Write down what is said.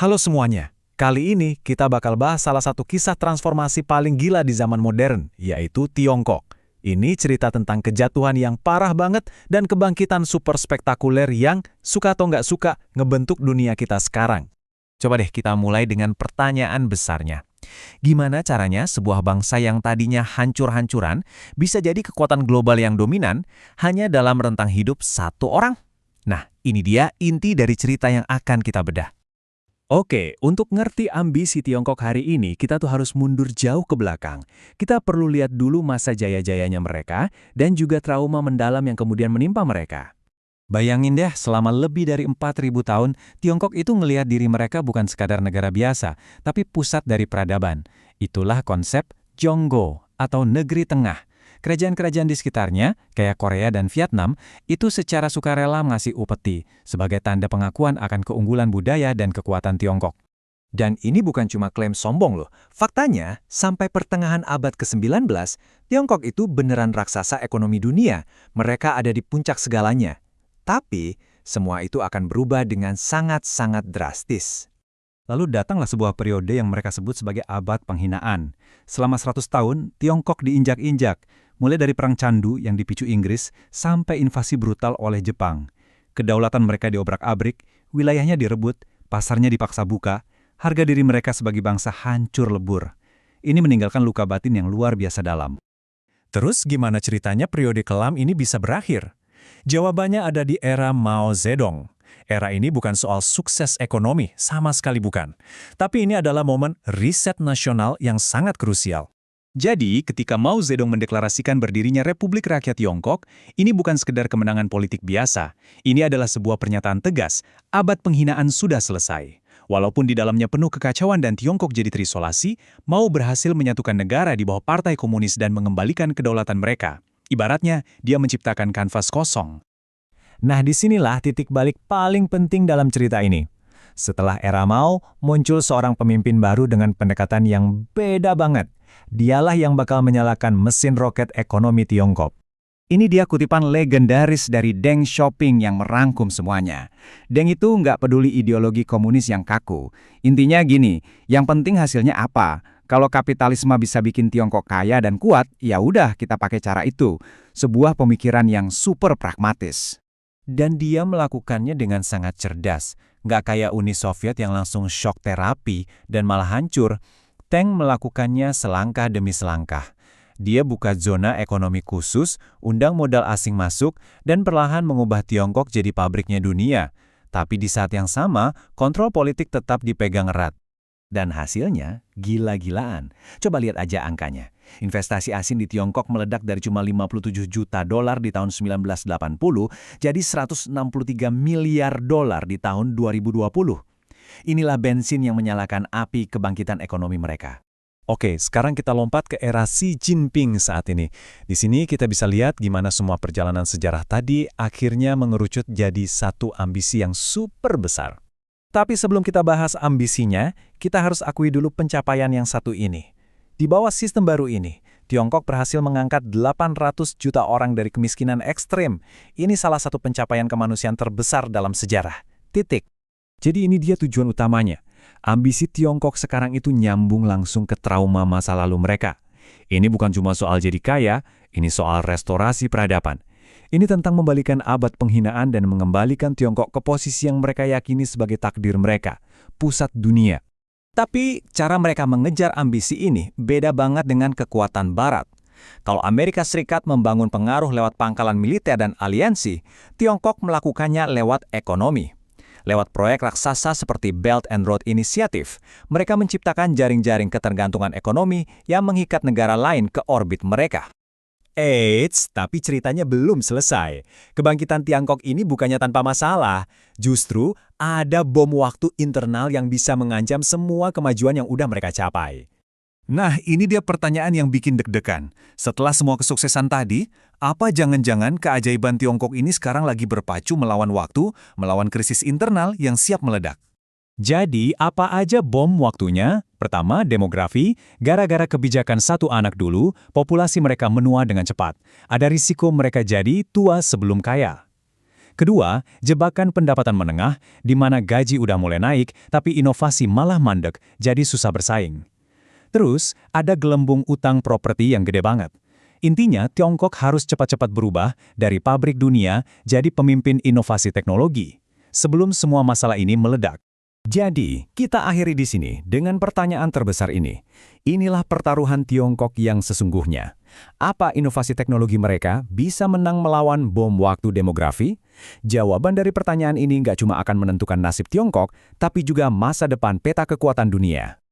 Halo semuanya, kali ini kita bakal bahas salah satu kisah transformasi paling gila di zaman modern, yaitu Tiongkok. Ini cerita tentang kejatuhan yang parah banget dan kebangkitan super spektakuler yang, suka atau nggak suka, ngebentuk dunia kita sekarang. Coba deh kita mulai dengan pertanyaan besarnya. Gimana caranya sebuah bangsa yang tadinya hancur-hancuran bisa jadi kekuatan global yang dominan hanya dalam rentang hidup satu orang? Nah, ini dia inti dari cerita yang akan kita bedah. Oke, untuk ngerti ambisi Tiongkok hari ini, kita tuh harus mundur jauh ke belakang. Kita perlu lihat dulu masa jaya-jayanya mereka, dan juga trauma mendalam yang kemudian menimpa mereka. Bayangin deh, selama lebih dari 4.000 tahun, Tiongkok itu ngelihat diri mereka bukan sekadar negara biasa, tapi pusat dari peradaban. Itulah konsep Zhongguo, atau negeri tengah. Kerajaan-kerajaan di sekitarnya, kayak Korea dan Vietnam, itu secara sukarela ngasih upeti sebagai tanda pengakuan akan keunggulan budaya dan kekuatan Tiongkok. Dan ini bukan cuma klaim sombong loh. Faktanya, sampai pertengahan abad ke-19, Tiongkok itu beneran raksasa ekonomi dunia. Mereka ada di puncak segalanya. Tapi, semua itu akan berubah dengan sangat-sangat drastis. Lalu datanglah sebuah periode yang mereka sebut sebagai abad penghinaan. Selama 100 tahun, Tiongkok diinjak-injak, mulai dari Perang Candu yang dipicu Inggris sampai invasi brutal oleh Jepang. Kedaulatan mereka diobrak-abrik, wilayahnya direbut, pasarnya dipaksa buka, harga diri mereka sebagai bangsa hancur lebur. Ini meninggalkan luka batin yang luar biasa dalam. Terus gimana ceritanya periode kelam ini bisa berakhir? Jawabannya ada di era Mao Zedong. Era ini bukan soal sukses ekonomi, sama sekali bukan. Tapi ini adalah momen riset nasional yang sangat krusial. Jadi, ketika Mao Zedong mendeklarasikan berdirinya Republik Rakyat Tiongkok, ini bukan sekedar kemenangan politik biasa. Ini adalah sebuah pernyataan tegas, abad penghinaan sudah selesai. Walaupun di dalamnya penuh kekacauan dan Tiongkok jadi terisolasi, Mao berhasil menyatukan negara di bawah Partai Komunis dan mengembalikan kedaulatan mereka. Ibaratnya, dia menciptakan kanvas kosong. Nah, disinilah titik balik paling penting dalam cerita ini. Setelah era Mao, muncul seorang pemimpin baru dengan pendekatan yang beda banget. Dialah yang bakal menyalakan mesin roket ekonomi Tiongkok. Ini dia kutipan legendaris dari Deng Xiaoping yang merangkum semuanya. Deng itu nggak peduli ideologi komunis yang kaku. Intinya gini, yang penting hasilnya apa? Kalau kapitalisme bisa bikin Tiongkok kaya dan kuat, ya udah kita pakai cara itu. Sebuah pemikiran yang super pragmatis. Dan dia melakukannya dengan sangat cerdas. Nggak kayak Uni Soviet yang langsung shock terapi dan malah hancur. Deng melakukannya selangkah demi selangkah. Dia buka zona ekonomi khusus, undang modal asing masuk, dan perlahan mengubah Tiongkok jadi pabriknya dunia. Tapi di saat yang sama, kontrol politik tetap dipegang erat. Dan hasilnya gila-gilaan. Coba lihat aja angkanya. Investasi asing di Tiongkok meledak dari cuma 57 juta dolar di tahun 1980 jadi 163 miliar dolar di tahun 2020. Inilah bensin yang menyalakan api kebangkitan ekonomi mereka. Oke, sekarang kita lompat ke era Xi Jinping saat ini. Di sini kita bisa lihat gimana semua perjalanan sejarah tadi akhirnya mengerucut jadi satu ambisi yang super besar. Tapi sebelum kita bahas ambisinya, kita harus akui dulu pencapaian yang satu ini. Di bawah sistem baru ini, Tiongkok berhasil mengangkat 800 juta orang dari kemiskinan ekstrem. Ini salah satu pencapaian kemanusiaan terbesar dalam sejarah. Titik. Jadi ini dia tujuan utamanya. Ambisi Tiongkok sekarang itu nyambung langsung ke trauma masa lalu mereka. Ini bukan cuma soal jadi kaya, ini soal restorasi peradaban. Ini tentang membalikan abad penghinaan dan mengembalikan Tiongkok ke posisi yang mereka yakini sebagai takdir mereka, pusat dunia. Tapi cara mereka mengejar ambisi ini beda banget dengan kekuatan Barat. Kalau Amerika Serikat membangun pengaruh lewat pangkalan militer dan aliansi, Tiongkok melakukannya lewat ekonomi. Lewat proyek raksasa seperti Belt and Road Initiative, mereka menciptakan jaring-jaring ketergantungan ekonomi yang mengikat negara lain ke orbit mereka. Eits, tapi ceritanya belum selesai. Kebangkitan Tiongkok ini bukannya tanpa masalah. Justru ada bom waktu internal yang bisa mengancam semua kemajuan yang udah mereka capai. Nah, ini dia pertanyaan yang bikin deg-degan. Setelah semua kesuksesan tadi, apa jangan-jangan keajaiban Tiongkok ini sekarang lagi berpacu melawan waktu, melawan krisis internal yang siap meledak? Jadi, apa aja bom waktunya? Pertama, demografi. Gara-gara kebijakan satu anak dulu, populasi mereka menua dengan cepat. Ada risiko mereka jadi tua sebelum kaya. Kedua, jebakan pendapatan menengah, di mana gaji udah mulai naik, tapi inovasi malah mandek, jadi susah bersaing. Terus, ada gelembung utang properti yang gede banget. Intinya, Tiongkok harus cepat-cepat berubah dari pabrik dunia jadi pemimpin inovasi teknologi, sebelum semua masalah ini meledak. Jadi, kita akhiri di sini dengan pertanyaan terbesar ini. Inilah pertaruhan Tiongkok yang sesungguhnya. Apa inovasi teknologi mereka bisa menang melawan bom waktu demografi? Jawaban dari pertanyaan ini nggak cuma akan menentukan nasib Tiongkok, tapi juga masa depan peta kekuatan dunia.